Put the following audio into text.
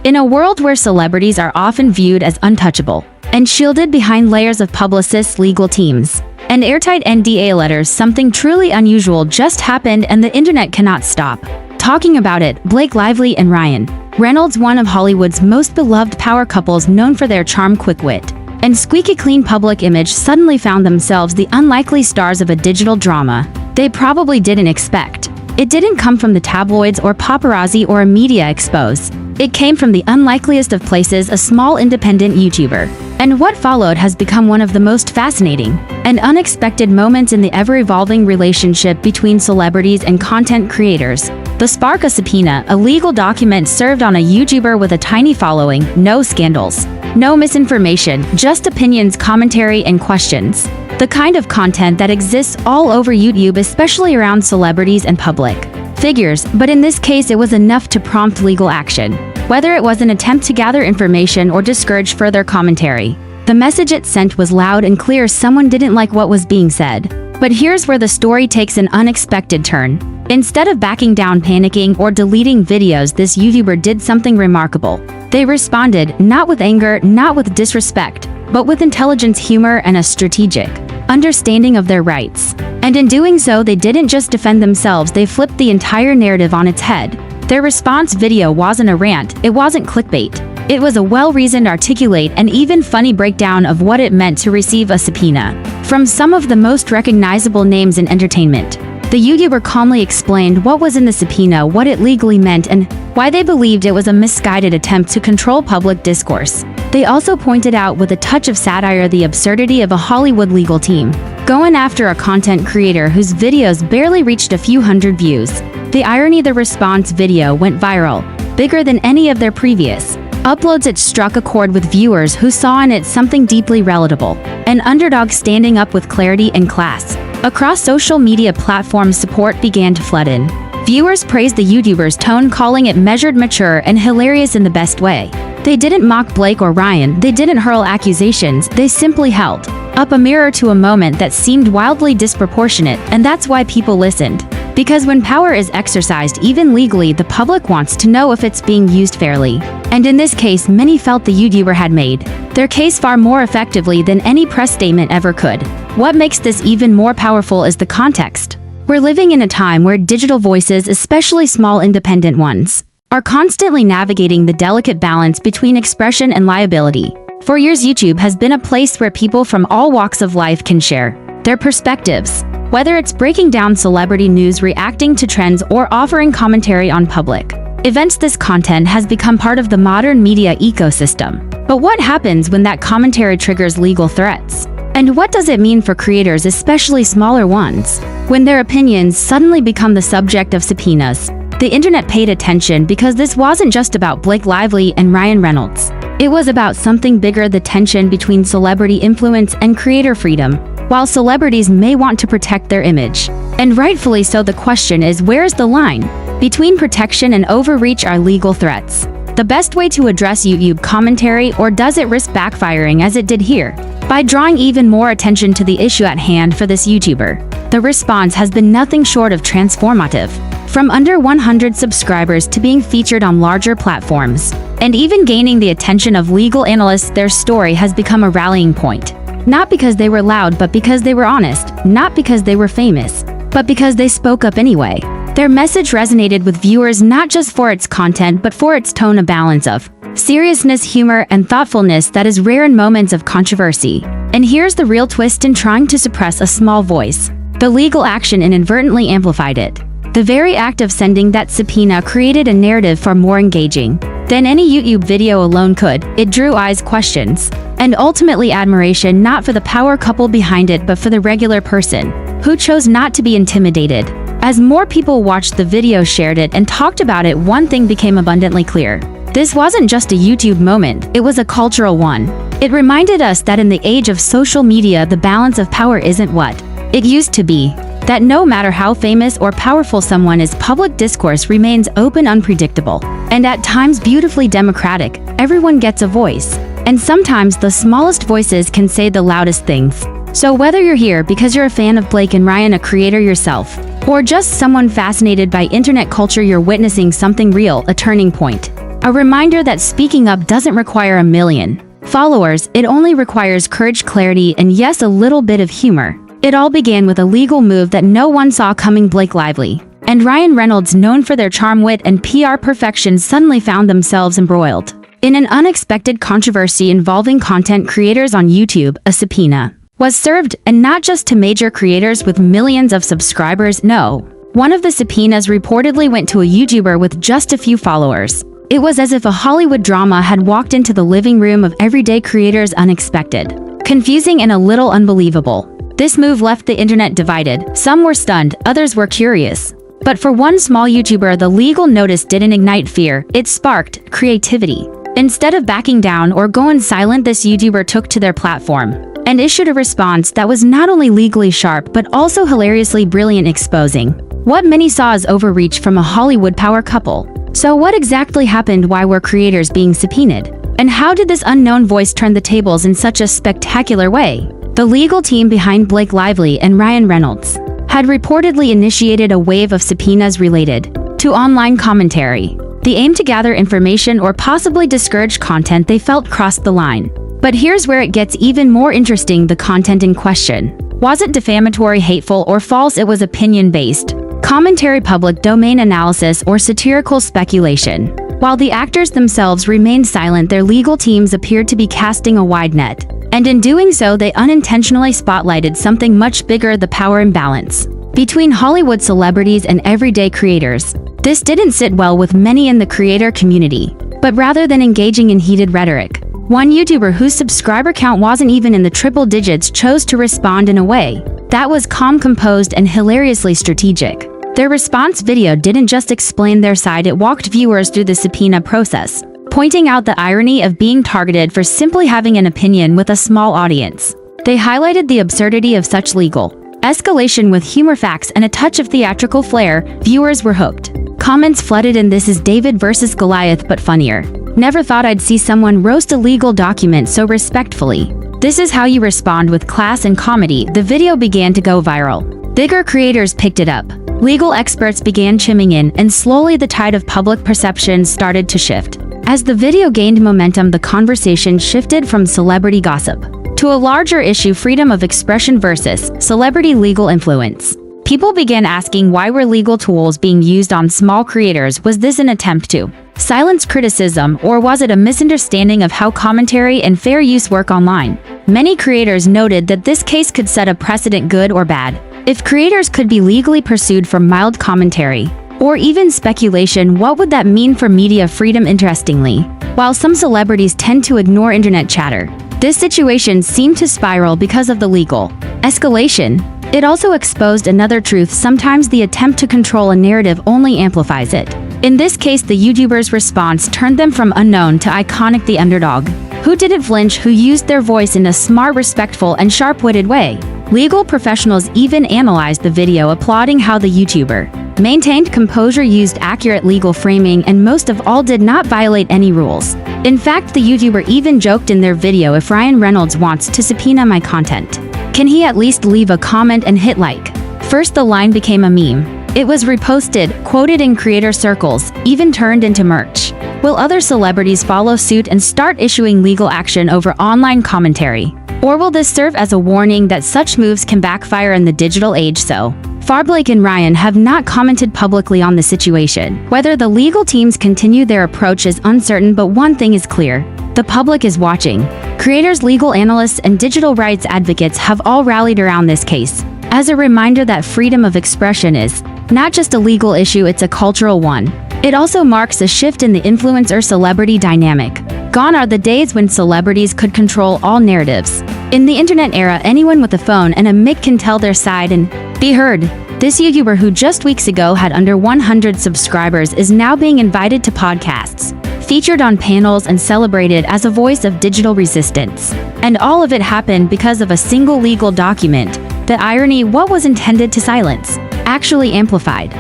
In a world where celebrities are often viewed as untouchable and shielded behind layers of publicists' legal teams and airtight NDA letters, something truly unusual just happened and the internet cannot stop talking about it. Blake Lively and Ryan Reynolds, one of Hollywood's most beloved power couples known for their charm, quick wit, and squeaky clean public image, suddenly found themselves the unlikely stars of a digital drama they probably didn't expect. It didn't come from the tabloids or paparazzi or a media expose. It came from the unlikeliest of places, a small independent YouTuber. And what followed has become one of the most fascinating and unexpected moments in the ever-evolving relationship between celebrities and content creators. The spark: a subpoena, a legal document served on a YouTuber with a tiny following. No scandals, no misinformation, just opinions, commentary, and questions. The kind of content that exists all over YouTube, especially around celebrities and public figures, but in this case it was enough to prompt legal action. Whether it was an attempt to gather information or discourage further commentary, the message it sent was loud and clear: someone didn't like what was being said. But here's where the story takes an unexpected turn. Instead of backing down, panicking, or deleting videos, this YouTuber did something remarkable. They responded, not with anger, not with disrespect, but with intelligence, humor, and a strategic understanding of their rights. And in doing so, they didn't just defend themselves, they flipped the entire narrative on its head. Their response video wasn't a rant, it wasn't clickbait. It was a well-reasoned, articulate, and even funny breakdown of what it meant to receive a subpoena from some of the most recognizable names in entertainment. The YouTuber calmly explained what was in the subpoena, what it legally meant, and why they believed it was a misguided attempt to control public discourse. They also pointed out with a touch of satire the absurdity of a Hollywood legal team going after a content creator whose videos barely reached a few hundred views. The irony: the response video went viral, bigger than any of their previous uploads. It struck a chord with viewers who saw in it something deeply relatable, an underdog standing up with clarity and class. Across social media platforms, support began to flood in. Viewers praised the YouTuber's tone, calling it measured, mature, and hilarious in the best way. They didn't mock Blake or Ryan, they didn't hurl accusations, they simply held up a mirror to a moment that seemed wildly disproportionate, and that's why people listened. Because when power is exercised, even legally, the public wants to know if it's being used fairly. And in this case, many felt the YouTuber had made their case far more effectively than any press statement ever could. What makes this even more powerful is the context. We're living in a time where digital voices, especially small independent ones, are constantly navigating the delicate balance between expression and liability. For years, YouTube has been a place where people from all walks of life can share their perspectives. Whether it's breaking down celebrity news, reacting to trends, or offering commentary on public events, this content has become part of the modern media ecosystem. But what happens when that commentary triggers legal threats? And what does it mean for creators, especially smaller ones, when their opinions suddenly become the subject of subpoenas? The internet paid attention because this wasn't just about Blake Lively and Ryan Reynolds. It was about something bigger: the tension between celebrity influence and creator freedom. While celebrities may want to protect their image, and rightfully so, the question is, where's the line between protection and overreach? Are legal threats the best way to address YouTube commentary, or does it risk backfiring as it did here, by drawing even more attention to the issue at hand? For this YouTuber, the response has been nothing short of transformative. From under 100 subscribers to being featured on larger platforms, and even gaining the attention of legal analysts, their story has become a rallying point. Not because they were loud, but because they were honest. Not because they were famous, but because they spoke up anyway. Their message resonated with viewers not just for its content, but for its tone, a balance of seriousness, humor, and thoughtfulness that is rare in moments of controversy. And here's the real twist: in trying to suppress a small voice, the legal action inadvertently amplified it. The very act of sending that subpoena created a narrative far more engaging than any YouTube video alone could. It drew eyes, questions, and ultimately admiration, not for the power couple behind it, but for the regular person who chose not to be intimidated. As more people watched the video, shared it, and talked about it, one thing became abundantly clear. This wasn't just a YouTube moment, it was a cultural one. It reminded us that in the age of social media, the balance of power isn't what it used to be. That no matter how famous or powerful someone is, public discourse remains open, unpredictable, and at times beautifully democratic. Everyone gets a voice, and sometimes the smallest voices can say the loudest things. So whether you're here because you're a fan of Blake and Ryan, a creator yourself, or just someone fascinated by internet culture, you're witnessing something real, a turning point. A reminder that speaking up doesn't require a million followers, it only requires courage, clarity, and yes, a little bit of humor. It all began with a legal move that no one saw coming. Blake Lively and Ryan Reynolds, known for their charm, wit, and PR perfection, suddenly found themselves embroiled in an unexpected controversy involving content creators on YouTube. A subpoena was served, and not just to major creators with millions of subscribers. No, one of the subpoenas reportedly went to a YouTuber with just a few followers. It was as if a Hollywood drama had walked into the living room of everyday creators. Unexpected, confusing, and a little unbelievable. This move left the internet divided. Some were stunned, others were curious. But for one small YouTuber, the legal notice didn't ignite fear, it sparked creativity. Instead of backing down or going silent, this YouTuber took to their platform and issued a response that was not only legally sharp but also hilariously brilliant, exposing what many saw as overreach from a Hollywood power couple. So what exactly happened? Why were creators being subpoenaed? And how did this unknown voice turn the tables in such a spectacular way? The legal team behind Blake Lively and Ryan Reynolds had reportedly initiated a wave of subpoenas related to online commentary. The aim to gather information or possibly discourage content they felt crossed the line. But here's where it gets even more interesting. The content in question wasn't defamatory, hateful, or false. It was opinion-based commentary, public domain analysis, or satirical speculation. While the actors themselves remained silent, their legal teams appeared to be casting a wide net. And in doing so, they unintentionally spotlighted something much bigger: the power imbalance between Hollywood celebrities and everyday creators. This didn't sit well with many in the creator community. But rather than engaging in heated rhetoric, one YouTuber whose subscriber count wasn't even in the triple digits chose to respond in a way that was calm, composed, and hilariously strategic. Their response video didn't just explain their side, it walked viewers through the subpoena process, pointing out the irony of being targeted for simply having an opinion with a small audience. They highlighted the absurdity of such legal escalation with humor, facts, and a touch of theatrical flair. Viewers were hooked. Comments flooded in: "This is David versus Goliath, but funnier. Never thought I'd see someone roast a legal document so respectfully. This is how you respond with class and comedy." The video began to go viral. Bigger creators picked it up. Legal experts began chiming in, and slowly the tide of public perception started to shift. As the video gained momentum, the conversation shifted from celebrity gossip to a larger issue: freedom of expression versus celebrity legal influence. People began asking, why were legal tools being used on small creators? Was this an attempt to silence criticism, or was it a misunderstanding of how commentary and fair use work online? Many creators noted that this case could set a precedent, good or bad. If creators could be legally pursued for mild commentary or even speculation, what would that mean for media freedom? Interestingly, while some celebrities tend to ignore internet chatter, this situation seemed to spiral because of the legal escalation. It also exposed another truth: sometimes the attempt to control a narrative only amplifies it. In this case, the YouTuber's response turned them from unknown to iconic, the underdog who didn't flinch, who used their voice in a smart, respectful, and sharp-witted way. Legal professionals even analyzed the video, applauding how the YouTuber maintained composure, used accurate legal framing, and most of all, did not violate any rules. In fact, the YouTuber even joked in their video, "If Ryan Reynolds wants to subpoena my content, can he at least leave a comment and hit like?" First, the line became a meme. It was reposted, quoted in creator circles, even turned into merch. Will other celebrities follow suit and start issuing legal action over online commentary? Or will this serve as a warning that such moves can backfire in the digital age? So far, Blake and Ryan have not commented publicly on the situation. Whether the legal teams continue their approach is uncertain, but one thing is clear: the public is watching. Creators, legal analysts, and digital rights advocates have all rallied around this case as a reminder that freedom of expression is not just a legal issue, it's a cultural one. It also marks a shift in the influencer-celebrity dynamic. Gone are the days when celebrities could control all narratives. In the internet era, anyone with a phone and a mic can tell their side and be heard. This YouTuber, who just weeks ago had under 100 subscribers, is now being invited to podcasts, featured on panels, and celebrated as a voice of digital resistance. And all of it happened because of a single legal document. The irony: what was intended to silence actually amplified.